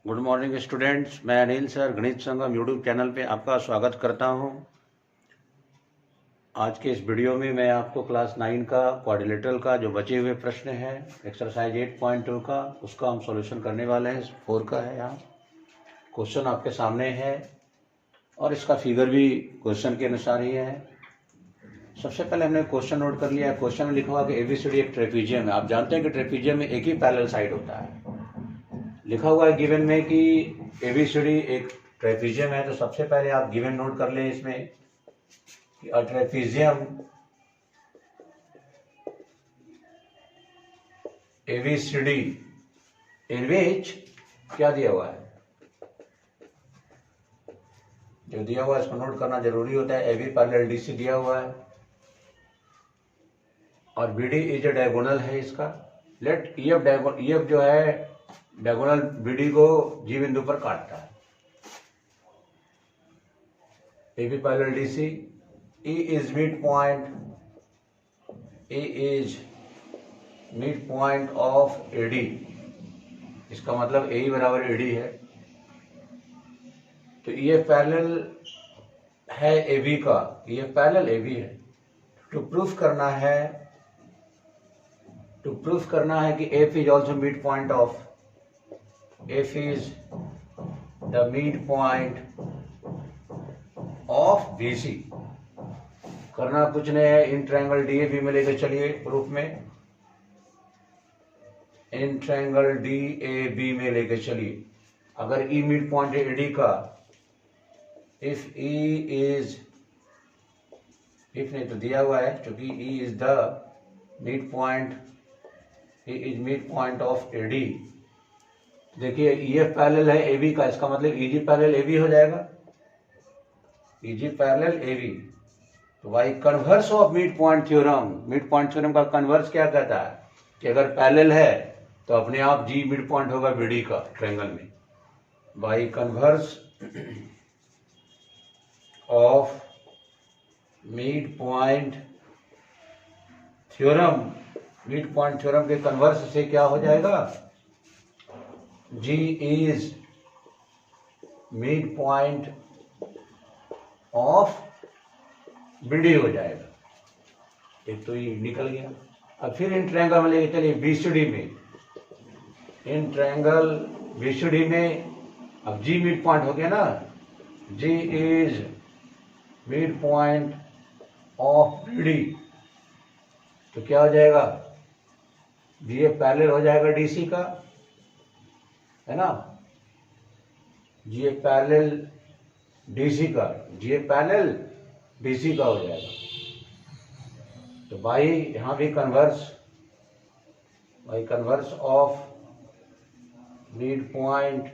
Good morning students, मैं Anil sir गणित संगम YouTube channel पे आपका स्वागत करता हूं। आज के इस वीडियो में मैं आपको क्लास 9 का क्वाड्रिलेटरल का जो बचे हुए प्रश्न हैं एक्सरसाइज 8.2 का, उसका हम सॉल्यूशन करने वाले हैं। 4 का है। यहाँ क्वेश्चन आपके सामने है और इसका फिगर भी क्वेश्चन के अनुसार ही है। सबसे पहले हमने क्वेश्चन नोट कर लिया। क्वेश्चन में लिखा हुआ कि एबीसीडी एक ट्रेपीजियम है। आप जानते हैं कि ट्रेपीजियम में एक ही पैरेलल साइड होता है। लिखा हुआ है गिवन में कि एबीसीडी एक ट्रेपीजियम है। तो सबसे पहले आप गिवन नोट कर लें इसमें कि अ ट्रेपीजियम एबीसीडी इन विच क्या दिया हुआ है, जो दिया हुआ है इसको नोट करना जरूरी होता है। एबी पैरेलल डीसी दिया हुआ है और बीडी इज ए डायगोनल है इसका। लेट ईएफ जो है डायगोनल बीडी को जी बिंदु पर काटता है। AB parallel DC, E is mid point, E is mid point of AD. इसका मतलब ए बराबर एडी है। तो ये पैरेलल है एबी का, ये पैरेलल एबी है। टू प्रूफ करना है कि F is also mid point of, F is the midpoint of BC। करना कुछ नहीं है, इन ट्रायंगल DAB में लेकर चलिए प्रूफ में। इन ट्रायंगल DAB में लेकर चलिए। अगर E मिड पॉइंट है AD का, if नहीं तो दिया हुआ है, क्योंकि E is the midpoint of AD। देखिए EF पैरेलल है AB का, इसका मतलब EG पैरेलल AB हो जाएगा। EG parallel AB। तो भाई converse of mid point theorem का कन्वर्स क्या कहता है कि अगर पैरेलल है तो अपने आप G मिड पॉइंट होगा BD का ट्रायंगल में। भाई converse of mid point theorem के कन्वर्स से क्या हो जाएगा, G is midpoint of BD हो जाएगा। एक तो ये निकल गया। अब फिर इन ट्रायंगल में लेके चलिए BCD में। इन ट्रायंगल BCD में अब G मिड पॉइंट हो गया ना, G is midpoint of BD। तो क्या हो जाएगा, ये पैरेलल हो जाएगा DC का, है ना। जी पैरेलल डीसी का, जी पैरेलल डीसी का हो जाएगा। तो भाई यहां भी converse of mid point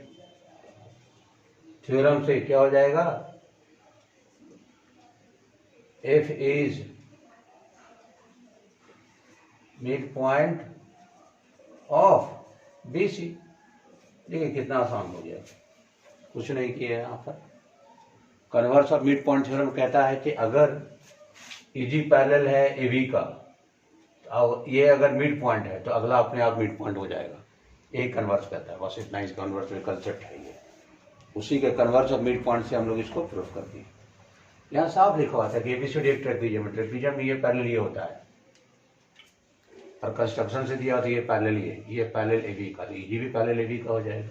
theorem से क्या हो जाएगा, F is mid point of BC. देखिए कितना आसान हो गया, कुछ नहीं किया है। यहाँ पर converse of mid point theorem कहता है कि अगर EG पैरेलल है AB का, तो ये अगर मिड पॉइंट है तो अगला अपने आप मिड पॉइंट हो जाएगा। यही कन्वर्स कहता है, बस इतना इस कन्वर्स में कंसेप्ट है ये। उसी के कन्वर्स ऑफ मिड पॉइंट से हम लोग इसको प्रूफ कर दिए। यहाँ साफ लिखा हुआ था कि एबीसीडी एक ट्रेपीजियम है। ट्रेपीजियम में ये पैरेलल ये होता है और कंस्ट्रक्शन से दिया तो ये पैरेलल ये पैरेलल AB का, EG भी पैरेलल AB का हो जाएगा,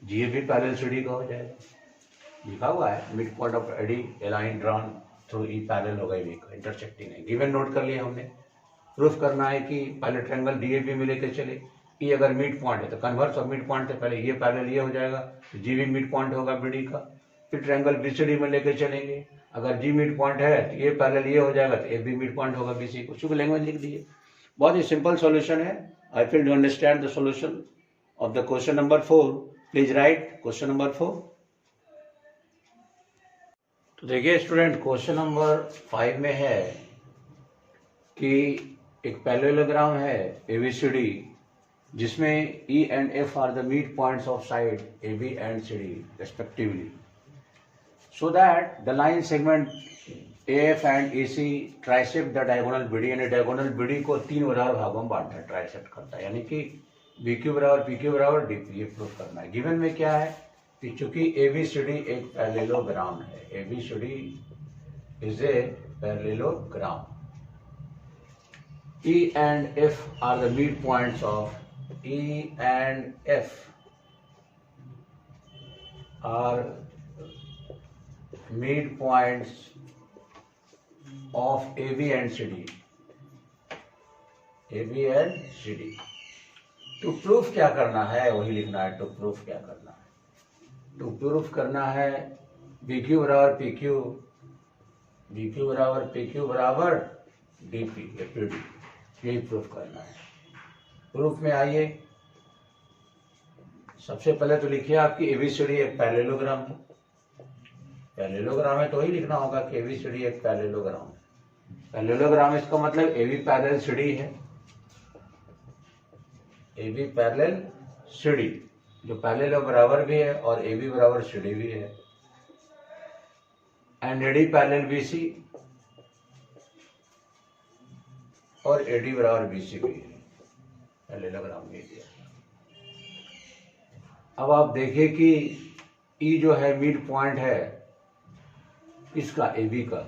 GF भी पैरेलल CD का हो जाएगा। लिखा हुआ है mid point of AD a line drawn through E parallel होगा AB का, इंटरसेक्टिंग है। गिवन नोट कर लिया हमने। प्रूफ करना है कि पहले ट्रायंगल DAB में लेकर चले, E अगर मिड पॉइंट है तो कन्वर्स ऑफ मिड पॉइंट से पहले ये पैरेलल ये हो जाएगा, तो G भी मिड पॉइंट होगा BD का। फिर ट्रायंगल BCD में लेकर चलेंगे, अगर G मिड पॉइंट है तो ये पैरेलल ये हो जाएगा, तो AB मिड पॉइंट होगा BC को। चूंकि लैंग्वेज लिख दिए, बहुत ही सिंपल सॉल्यूशन है। I feel to understand the solution of the question number 4। Please write question number 4। तो देखिए स्टूडेंट, क्वेश्चन नंबर 5 में है कि एक पैरेललोग्राम है ABCD जिसमें E and F are the midpoints of side AB and CD respectively, so that the line segment AF and AC trisect the diagonal BD, यानी diagonal BD को 3 बराबर भागों में बांटता है, ट्राइसेप्ट करता है। यानी कि बी क्यू बराबर पी क्यू बराबर डी पी, ये प्रूफ करना है। गिवन में क्या है कि चूंकि ABCD एक पैरेललोग्राम है, ABCD is a parallelogram, E and F are the midpoints of E and F are midpoints of AB and CD. AB and CD. To proof क्या करना है वही लिखना है। टू प्रूफ क्या करना है? टू प्रूफ करना है BQ बराबर PQ, BQ बराबर PQ बराबर DP या PD, यही प्रूफ करना है। प्रूफ में आइए, सबसे पहले तो लिखिए आपकी ABCD एक पैरेललोग्राम है। पैरेललोग्राम है तो वही लिखना होगा कि ABCD एक पैरेललोग्राम है। पैरेललोग्राम इसका मतलब AB पैरेलल CD है, AB पैरेलल CD, जो पैरेलल बराबर भी है और AB बराबर CD भी है। एंड AD पैरेलल BC और AD बराबर BC भी है, पैरेललोग्राम में दिया। अब आप देखिए कि E जो है मिड पॉइंट है इसका, AB का।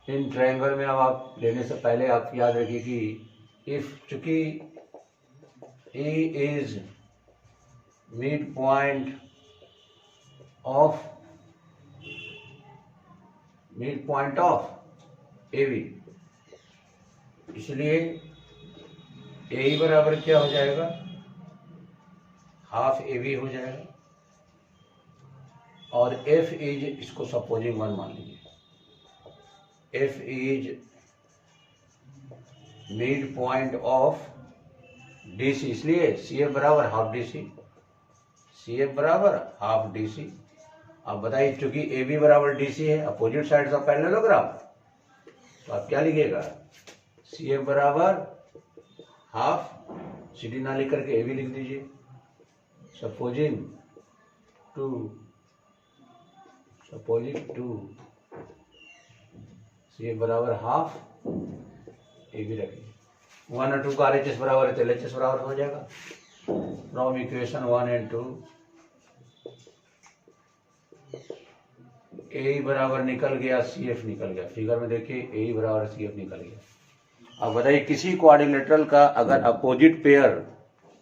इन ट्रायंगल में अब आप लेने से पहले आप याद रखिए कि इफ चूंकि E is mid point of AB, इसलिए AE बराबर क्या हो जाएगा, हाफ AB हो जाएगा। और F इज, इसको सपोजिंग 1 मान लीजिए, F is mid point of DC, इसलिए CF बराबर हाफ DC, CF बराबर हाफ DC। अब बताइए चूंकि AB बराबर DC है, अपोजिट साइड्स ऑफ पैरेललोग्राम, तो आप क्या लिखिएगा, CF बराबर हाफ, CD ना लिख करके AB लिख दीजिए। सपोजिंग टू CF बराबर हाफ, AB रखिए। 1 और 2 का RHS बराबर है तो LHS बराबर हो जाएगा। फ्रॉम इक्वेशन 1 and 2 AE बराबर निकल गया, CF निकल गया। फिगर में देखिए AE बराबर CF निकल गया। अब बताइए किसी क्वाड्रिलेटरल का अगर अपोजिट पेयर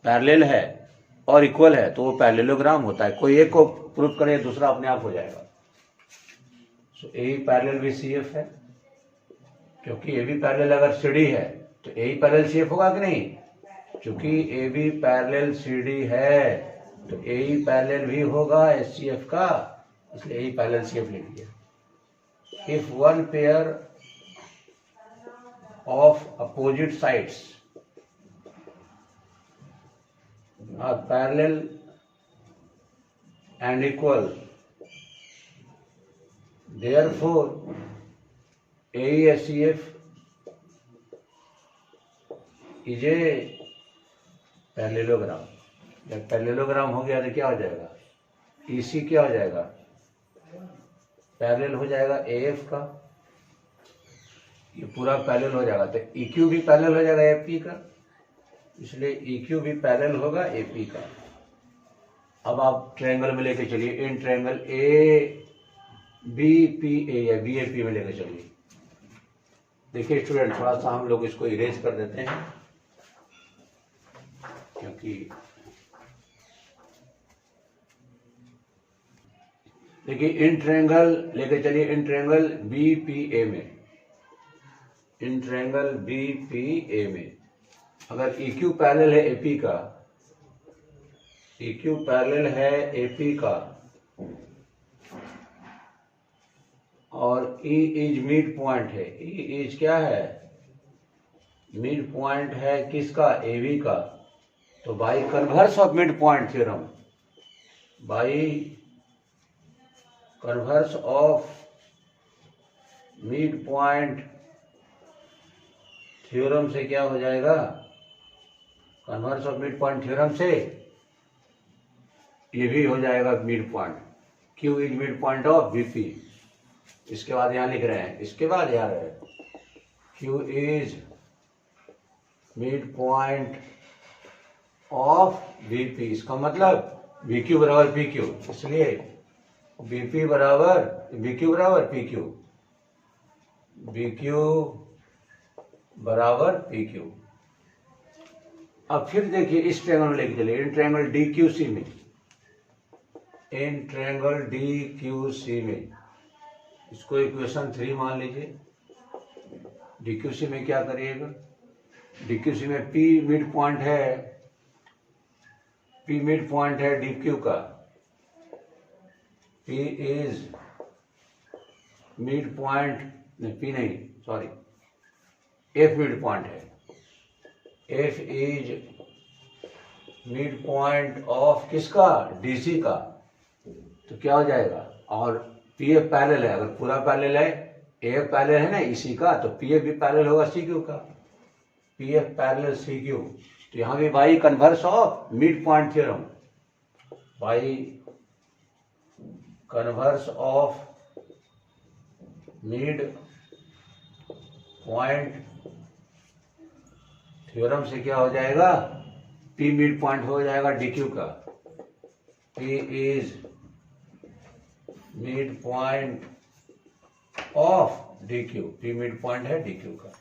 पैरेलल है और इक्वल है तो वो पैरेललोग्राम होता है। कोई एक को प्रूफ करे दूसरा अपने आप हो जाएगा। सो AE पैरेलल भी CF है, क्योंकि AB पैरेलल अगर CD है तो AE पैरेलल CF होगा कि नहीं। क्योंकि AB पैरेलल CD है तो AE पैरेलल भी होगा SCF का, इसलिए AE पैरेलल CF लिख दिया। If one pair of opposite sides are parallel and equal, therefore AE SCF is a parallelogram. जब पैरेललोग्राम हो गया तो क्या हो जाएगा, EC क्या हो जाएगा, पैरेलल हो जाएगा AF का, ये पूरा पैरेलल हो जाएगा। तो EQ भी पैरेलल हो जाएगा AP का, इसलिए EQ भी पैरेलल होगा AP का। अब आप ट्रायंगल में लेके चलिए, इन ट्रायंगल ABPA या BAP में लेके चलिए। देखिए स्टूडेंट, थोड़ा सा हम लोग इसको इरेज कर देते हैं, क्योंकि देखिए इन ट्रायंगल लेके चलिए, इन ट्रायंगल BPA में, इन ट्रायंगल BPA में अगर EQ पैरेलल है AP का, EQ पैरेलल है AP का और E इज मिड पॉइंट है, E इज क्या है, मिड पॉइंट है किसका, AB का। तो by converse of mid point theorem, by converse of mid point theorem से क्या हो जाएगा, converse of mid point theorem से ये भी हो जाएगा mid point. Q is mid point of BP। इसके बाद यहां लिख रहे हैं, इसके बाद यार Q is mid point of VP, इसका मतलब वीक्यू बराबर पी क्यू, इसलिए वीपी बराबर वीक्यू बराबर पी क्यू, वीक्यू बराबर पी क्यू। अब फिर देखिए इस ट्रायंगल में लेके चलिए, in triangle D Q C में, in triangle D Q C में, इसको इक्वेशन 3 मान लीजिए। डी क्यू सी में क्या करिएगा, डी क्यू सी में पी मिड पॉइंट है, पी मिड पॉइंट है डी क्यू का, पी इज मिड पॉइंट, नहीं पी नहीं सॉरी, एफ मिड पॉइंट है, F is mid point of किसका, डीसी का। तो क्या हो जाएगा, और पी एफ पैरेलल है, अगर पूरा पैरेलल है, एफ पैरेलल है ना इसी का, तो पी एफ भी पैरेलल होगा सी क्यू का, P F parallel C Q. तो यहां भी by converse of mid point theorem, by converse of mid point theorem से क्या हो जाएगा, पी मिड पॉइंट हो जाएगा डी क्यू का, P is mid point of D Q, P mid point है डी क्यू का।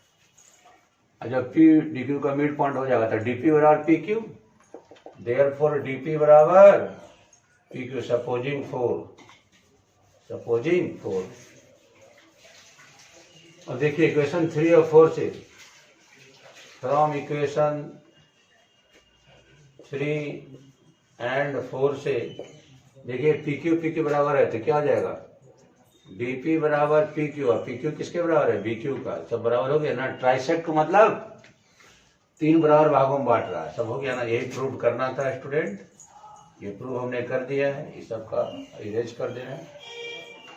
जब पी डी क्यू का मिड पॉइंट हो जाएगा तो डीपी बराबर पी क्यू, देयरफॉर डीपी बराबर पी क्यू, सपोजिंग 4। अब देखिए इक्वेशन 3 और 4 से, फ्रॉम इक्वेशन 3 एंड 4 से देखिए पी क्यू बराबर है, तो क्या हो जाएगा, डीपी बराबर पी क्यू, और पी क्यू किसके बराबर है, बी क्यू का। सब बराबर हो गया ना, ट्राइसेक्ट मतलब 3 बराबर भागों में बांट रहा है, सब हो गया ना। यही प्रूव करना था स्टूडेंट, ये प्रूव हमने कर दिया है, इस सब का इरेज कर देना है,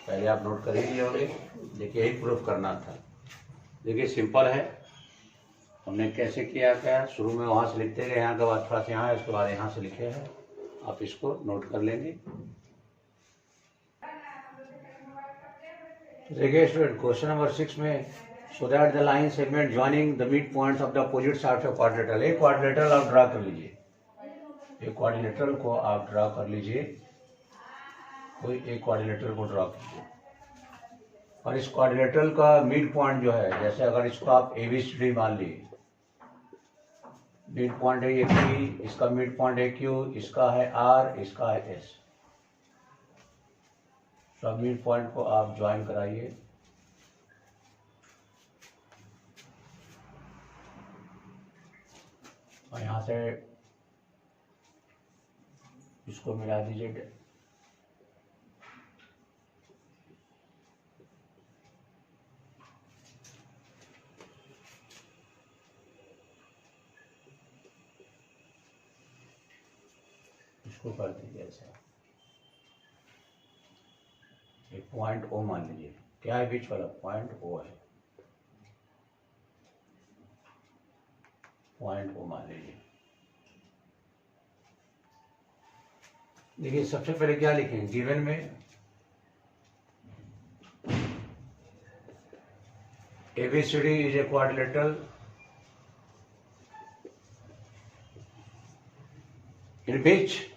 पहले आप नोट कर ही लिए होंगे। देखिए यही प्रूफ करना था, देखिए सिंपल है, हमने कैसे किया क्या, शुरू में वहाँ से लिखते गए, यहाँ के बाद थोड़ा सा यहाँ है, उसके बाद यहाँ से लिखे हैं, आप इसको नोट कर लेंगे। देखिए स्टूडेंट क्वेश्चन नंबर 6 में, so that the line segment joining the mid points of the opposite sides of quadrilateral, एक क्वाड्रिलेटरल आप ड्रा कर लीजिए, एक क्वाड्रिलेटरल को आप ड्रा कर लीजिए, कोई एक क्वाड्रिलेटरल को ड्रा कीजिए, और इस क्वाड्रिलेटरल का मिड पॉइंट जो है, जैसे अगर इसको आप ABCD मान लीजिए, मिड पॉइंट है ये P, इसका मिड पॉइंट है Q, इसका है R, इसका है S, सब मिड पॉइंट को आप ज्वाइन कराइए। और यहाँ से इसको मिला दीजिए, इसको कर दीजिए ऐसा, एक पॉइंट O मान लीजिए, क्या है बीच वाला, पॉइंट O है, पॉइंट O मान लीजिए। देखिए सबसे पहले क्या लिखेंगे, गिवन में ABCD is a quadrilateral in which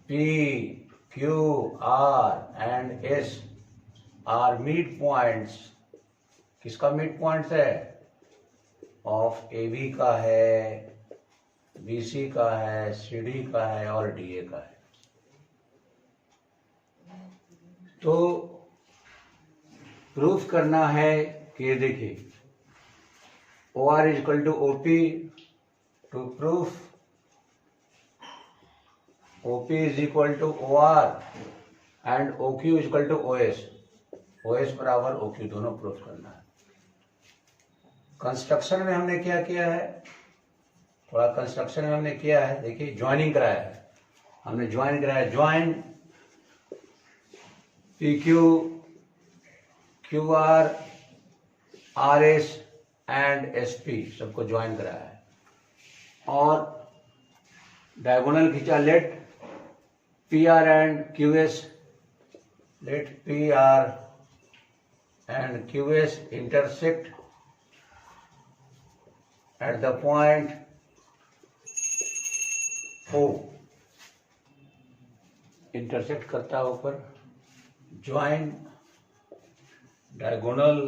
P, Q, R and S are mid points, किसका मिड पॉइंट है, ऑफ AB का है, BC का है, CD का है और DA का है। तो प्रूफ करना है कि देखिए OR is equal to OP, to proof OP is equal to OR and OQ is equal to OS, OS बराबर OQ, दोनों प्रूफ करना है। कंस्ट्रक्शन में हमने क्या किया है, थोड़ा कंस्ट्रक्शन में हमने किया है, देखिए ज्वाइनिंग कराया है, हमने ज्वाइन कराया, join PQ, QR, RS and SP सबको ज्वाइन कराया है, और डायगोनल खींचा, let PR and QS, let PR and QS intersect at the point O intersect करता है ऊपर, join diagonal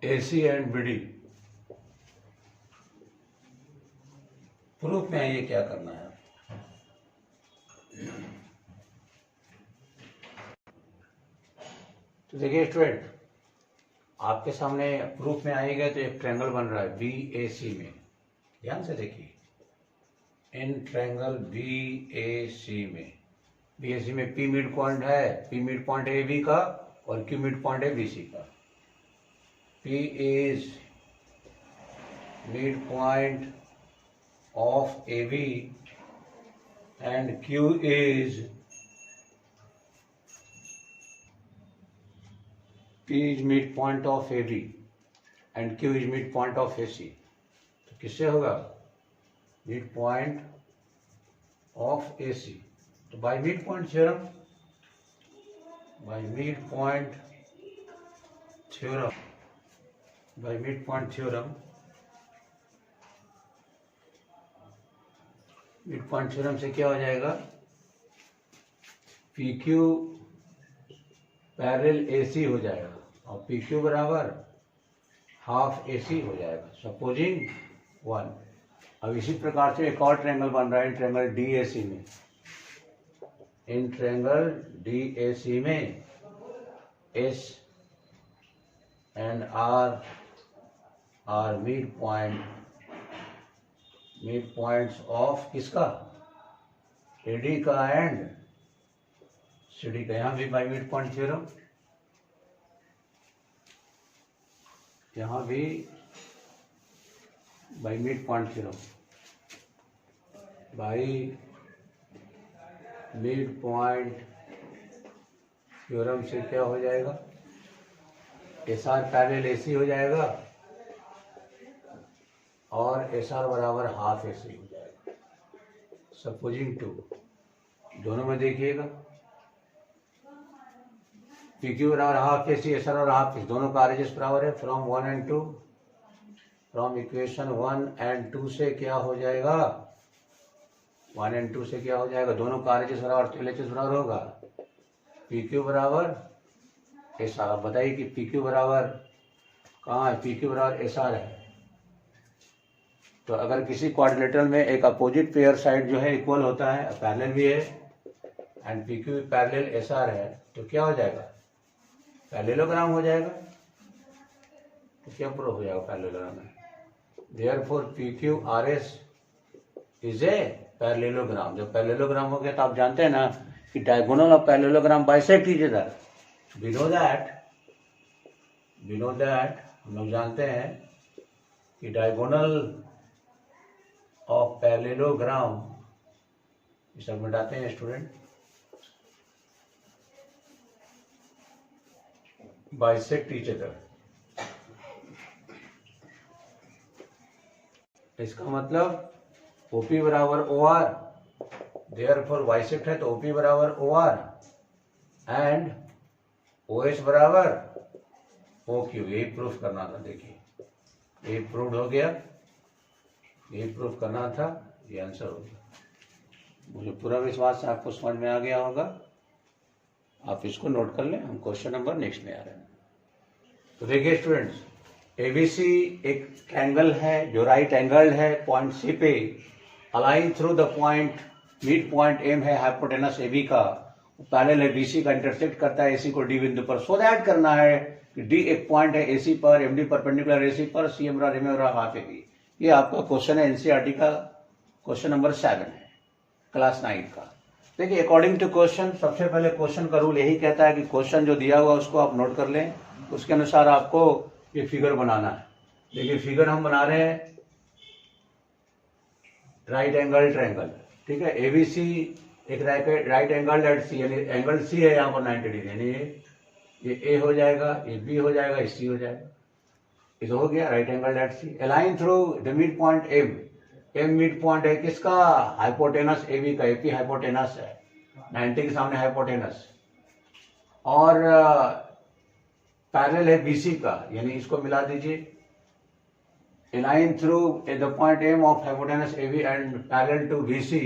AC and BD। Proof में ये क्या करना है? तो देखिए स्टूडेंट, आपके सामने प्रूफ में आएगा तो एक ट्रायंगल बन रहा है BAC में, ध्यान से देखिए, इन ट्रायंगल BAC में P मिड पॉइंट है, P मिड पॉइंट है AB का और Q मिड पॉइंट है BC का। P is mid point of AB and Q is midpoint of AB and Q is midpoint of AC। तो किससे होगा? midpoint of AC। तो by midpoint theorem से क्या हो जाएगा? PQ पैरेलल AC हो जाएगा और PQ बराबर हाफ AC हो जाएगा, सपोजिंग 1। अब इसी प्रकार से एक और ट्रायंगल बन रहा है ट्रायंगल DAC में S and R are midpoints of किसका? AD का एंड CD का। यहाँ भी बाई मिड पॉइंट थ्योरम, यहाँ भी by mid point theorem, by mid point theorem से क्या हो जाएगा? SR पैरेलल AC हो जाएगा और SR बराबर हाफ AC हो जाएगा, सपोजिंग 2। दोनों में देखिएगा, PQ बराबर हाफ AC, SR और हाफ AC दोनों का RHS बराबर है। From 1 and 2, from equation 1 and 2 से क्या हो जाएगा? 1 and 2 से क्या हो जाएगा? दोनों का RHS बराबर तो LHS बराबर होगा। PQ बराबर SR। अब बताइए कि PQ बराबर कहाँ है? PQ बराबर SR है। तो अगर किसी क्वाड्रिलेटरल में एक अपोजिट पेयर साइड जो है इक्वल होता है, पैरेलल भी है एंड PQ पैरेलल SR है, तो क्या हो जाएगा? पैरेललोग्राम हो जाएगा। तो क्या प्रूफ हो जाएगा पैरेललोग्राम में? Therefore PQRS is a parallelogram. जब पैरेललोग्राम हो गया तो आप जानते हैं ना कि diagonal of parallelogram bisect each other. We know that हम लोग जानते हैं कि डायगोनल ऑफ पैरेललोग्राम, ये सब मिटाते हैं स्टूडेंट, बाइसेक्ट ईच अदर। इसका मतलब OP बराबर OR, देयरफॉर बाइसेक्ट है तो OP बराबर OR एंड OS बराबर OQ। यही प्रूफ करना था। देखिए ये प्रूव हो गया, यही प्रूफ करना था, ये आंसर हो गया। मुझे पूरा विश्वास है आपको समझ में आ गया होगा। आप इसको नोट कर लें, हम क्वेश्चन नंबर नेक्स्ट में आ रहे हैं। तो देखिए स्टूडेंट्स, ABC एक ट्रायंगल है जो राइट एंगल्ड है पॉइंट C पे, align through the point, mid point M है हाइपोटेनस AB का, पैरेलल है BC का, इंटरसेक्ट करता है AC को D बिंदु पर। सो दैट करना है कि D एक पॉइंट है AC पर, MD परपेंडिकुलर AC पर, CM और RM और हाफ AB। ये आपका क्वेश्चन है NCERT का, क्वेश्चन नंबर 7 है, क्लास 9 का। देखिए अकॉर्डिंग टू क्वेश्चन, सबसे पहले क्वेश्चन का रूल यही कहता है कि क्वेश्चन जो दिया हुआ उसको आप नोट कर लें, उसके अनुसार आपको ये फिगर बनाना है। देखिए फिगर हम बना रहे हैं राइट एंगल ट्रायंगल, ठीक है। ABC एक राइट एंगल एट C, यानी एंगल C है यहाँ पर 90 डिग्री, यानी ये A हो जाएगा, ये B हो जाएगा, ये C हो जाएगा। ये तो हो गया right angle at C। A line through the mid point M mid point है किसका? हाइपोटेनस AB का, AP हाइपोटेनस है, 90 के सामने हाइपोटेनस। और पैरेलल है बीसी का, यानी इसको मिला दीजिए। A line through the point M of hypotenuse AB and parallel to BC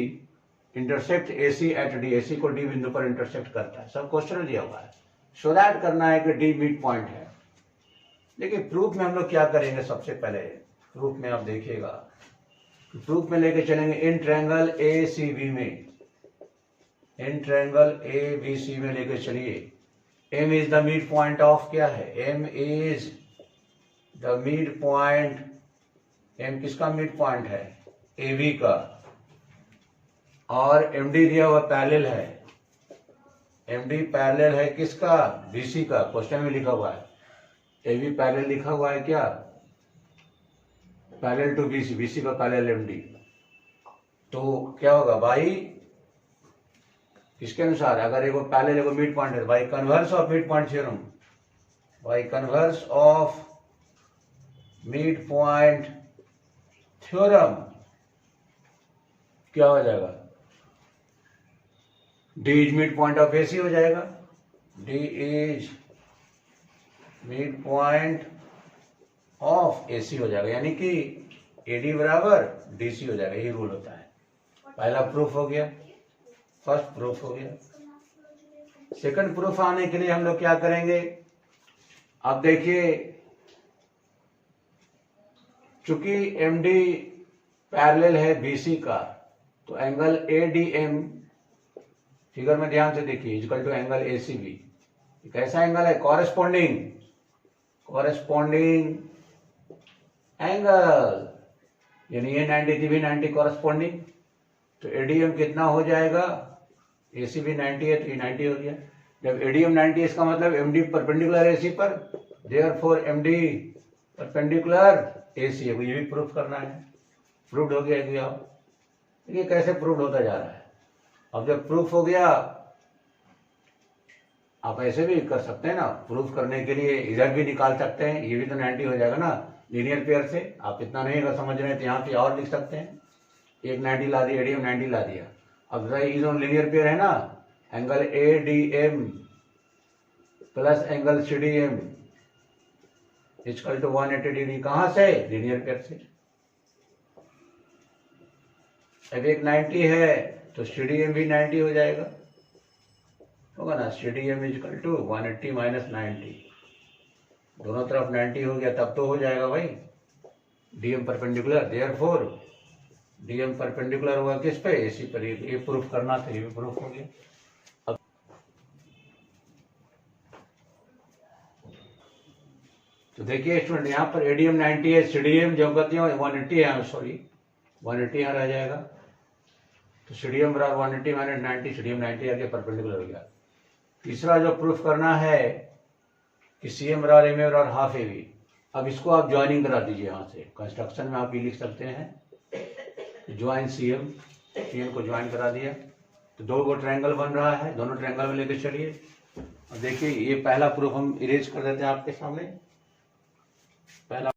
intersect AC at D, AC को डी बिंदु पर इंटरसेक्ट करता है। सब क्वेश्चन दिया हुआ है, सो दैट करना है कि डी मिड पॉइंट है। देखिए प्रूफ में हम लोग क्या करेंगे, सबसे पहले प्रूफ में आप देखिएगा, प्रूफ में लेके चलेंगे in triangle A C B में, इन ट्रायंगल ए बी सी में लेके चलिए। M is the mid point of, क्या है, M is the mid point, M किसका मिड पॉइंट है, AB का, और MD दिया हुआ पैरेलल है, MD पैरेलल है किसका, BC का, क्वेश्चन में लिखा हुआ है। AB पैरेलल लिखा हुआ है क्या, पैरेलल टू BC, BC का पैरेलल MD। तो क्या होगा भाई, किसके अनुसार, अगर एगो पैरेलल एगो मिड पॉइंट है, by converse of mid point theorem, by converse of mid point theorem क्या हो जाएगा, D is mid point of AC हो जाएगा, D is mid point of AC हो जाएगा, यानी कि एडी बराबर डीसी हो जाएगा। यही रूल होता है। पहला प्रूफ हो गया, फर्स्ट प्रूफ हो गया। सेकंड प्रूफ आने के लिए हम लोग क्या करेंगे, अब देखिए चूंकि एमडी पैरेलल है बीसी का, तो एंगल एडीएम फिगर में ध्यान से देखिए इक्वल टू एंगल एसीबी। कैसा एंगल है, कॉरेस्पॉन्डिंग एंगल, यानी ये 90 थी भी 90 कॉरेस्पॉन्डिंग, तो एडीएम कितना हो जाएगा, एसीबी 90 है तो ये 90 हो गया। जब एडीएम 90 इसका मतलब एमडी परपेंडिकुलर एसी पर, देयरफॉर एमडी परपेंडिकुलर एसी है, ये भी प्रूफ करना है। प्रूफ हो गया कि देखिए कैसे प्रूफ होता जा रहा है। अब जब प्रूफ हो गया, आप ऐसे भी कर सकते हैं ना, प्रूफ करने के लिए इधर भी निकाल सकते हैं, ये भी तो 90 हो जाएगा ना लीनियर पेयर से। आप इतना नहीं अगर समझ रहे हैं तो यहाँ पे और लिख सकते हैं, एक 90 ला दिया, एडीएम 90 ला दिया। अब लीनियर पेयर है ना, angle ADM plus angle CDM equal to 180 degree, कहां से, लीनियर पेयर से। अब एक 90 है तो सीडीएम भी 90 हो जाएगा, होगा ना, सीडीएम इक्वल टू 180 माइनस 90, दोनों तरफ 90 हो गया, तब तो हो जाएगा भाई DM perpendicular, therefore DM perpendicular हुआ किस पे, एसी पर। ये प्रूफ करना था, ये भी प्रूफ हो गया। अब तो देखिए स्टूडेंट, यहाँ पर एडीएम 90 है, सीडीएम जो कहते हैं 180 है, सॉरी 180 यहाँ रह जाएगा, तो सीडीएम बराबर 180 माइनस 90, सीडीएम 90 आके परपेंडिकुलर हो गया। तीसरा जो प्रूफ करना है कि सीएम बराबर एम ए बराबर हाफ ए बी। अब इसको आप ज्वाइनिंग करा दीजिए, यहाँ से कंस्ट्रक्शन में आप ये लिख सकते हैं, ज्वाइन सीएम, सीएम को ज्वाइन करा दिया तो दो गो ट्रायंगल बन रहा है, दोनों ट्रायंगल में लेके चलिए। अब देखिए ये पहला प्रूफ हम इरेज कर देते हैं आपके सामने। पहला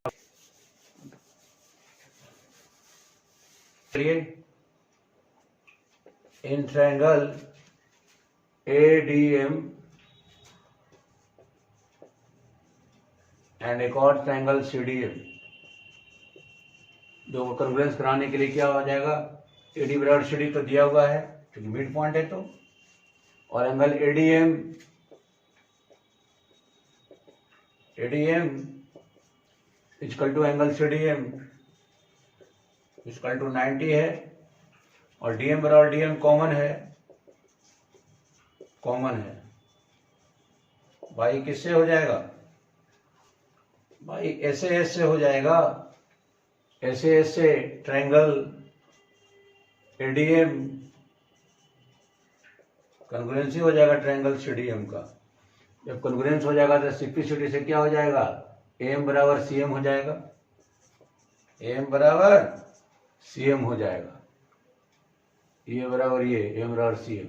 चलिए, इन ट्रायंगल ADM एंड एक और ट्रायंगल CDM, दो को कन्वर्जेंस कराने के लिए क्या हो जाएगा, AD बराबर CD तो दिया हुआ है क्योंकि मिड पॉइंट है तो, और angle ADM equal to angle CDM equal to 90 है, और DM बराबर DM कॉमन है भाई, किससे हो जाएगा भाई, SAS से हो जाएगा, SAS से ट्रायंगल ADM कन्ग्रुएंसी हो जाएगा ट्रायंगल CDM का। जब कन्ग्रुएंस हो जाएगा तो सिंप्लिसिटी से क्या हो जाएगा, AM बराबर CM हो जाएगा, AM बराबर CM हो जाएगा, ये बराबर ये AM बराबर CM,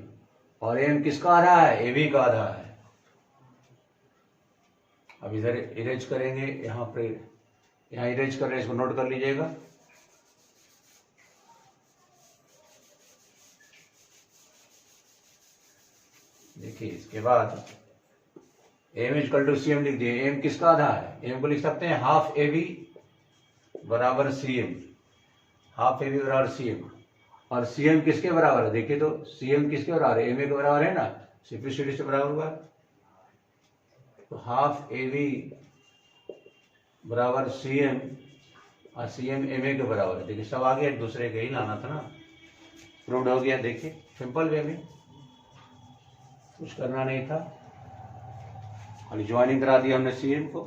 और AM किसका आधा है, AB का आधा है। अब इधर इरेज करेंगे, यहाँ पे यहाँ इरेज कर रहे हैं, इसको नोट कर लीजिएगा। देखिए इसके बाद M is equal to C M लिख दिए। एम किसका आधा है? एम को लिख सकते हैं हाफ ए बी बराबर C M, half A B बराबर सी एम। और सी एम किसके बराबर है? देखिए तो सी एम किसके बराबर है? एम ए के बराबर है ना, सिंप्लिसिटी से बराबर हुआ। तो हाफ ए बी बराबर सी एम और सी एम एम ए के बराबर है। देखिए सब आगे एक दूसरे के ही लाना था ना, प्रूव्ड हो गया। देखिए सिंपल वे में, कुछ करना नहीं था, खाली ज्वाइनिंग करा दिया हमने सी एम को।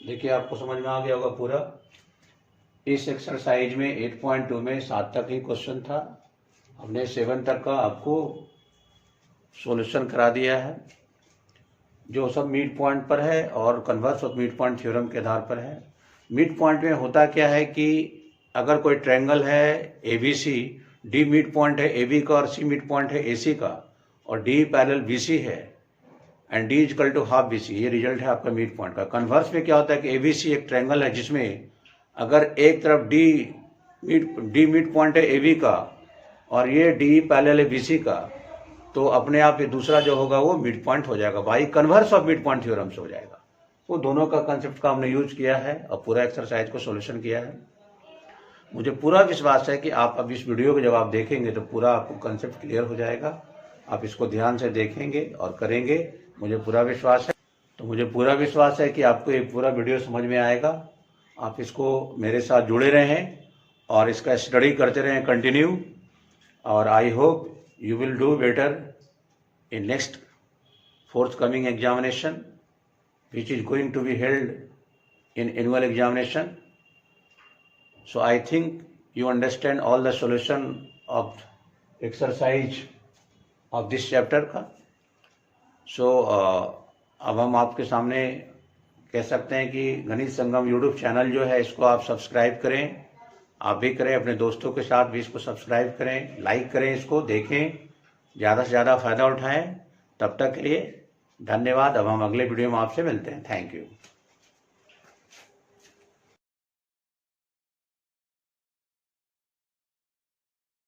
देखिए आपको समझ में आ गया होगा पूरा। इस एक्सरसाइज में 8.2 में 7 तक ही क्वेश्चन था, हमने 7 तक का आपको सॉल्यूशन करा दिया है, जो सब मिड पॉइंट पर है और converse of mid point theorem के आधार पर है। मिड पॉइंट में होता क्या है कि अगर कोई ट्रायंगल है A B C, D mid point है ए बी का और सी मिड पॉइंट है ए सी का, और डी पैरेलल बी सी है and D is equal to half B C, ये रिजल्ट है आपका मिड पॉइंट का। कन्वर्स में क्या होता है कि ए बी सी एक ट्रायंगल है जिसमें अगर एक तरफ डी मिड पॉइंट है ए बी का और ये डी पैरेलल है बी सी का, तो अपने आप ये दूसरा जो होगा वो मिड पॉइंट हो जाएगा, by converse of mid point theorem से हो जाएगा। वो दोनों का कंसेप्ट का हमने यूज किया है और पूरा एक्सरसाइज को सॉल्यूशन किया है। मुझे पूरा विश्वास है कि आप अब इस वीडियो को जब आप देखेंगे तो पूरा आपको कंसेप्ट क्लियर हो जाएगा। आप इसको ध्यान से देखेंगे और करेंगे, मुझे पूरा विश्वास है। तो मुझे पूरा विश्वास है कि आपको ये पूरा वीडियो समझ में आएगा। आप इसको मेरे साथ जुड़े रहें और इसका स्टडी करते रहें कंटिन्यू, और I hope you will do better in next forthcoming examination which is going to be held in annual examination. So I think you understand all the solution of exercise of this chapter का। So अब हम आपके सामने कह सकते हैं कि गणित संगम यूट्यूब चैनल जो है इसको आप सब्सक्राइब करें, आप भी करें, अपने दोस्तों के साथ भी इसको सब्सक्राइब करें, लाइक करें, इसको देखें, ज़्यादा से ज़्यादा फ़ायदा उठाएं। तब तक के लिए धन्यवाद। अब हम अगले वीडियो में आपसे मिलते हैं। Thank you.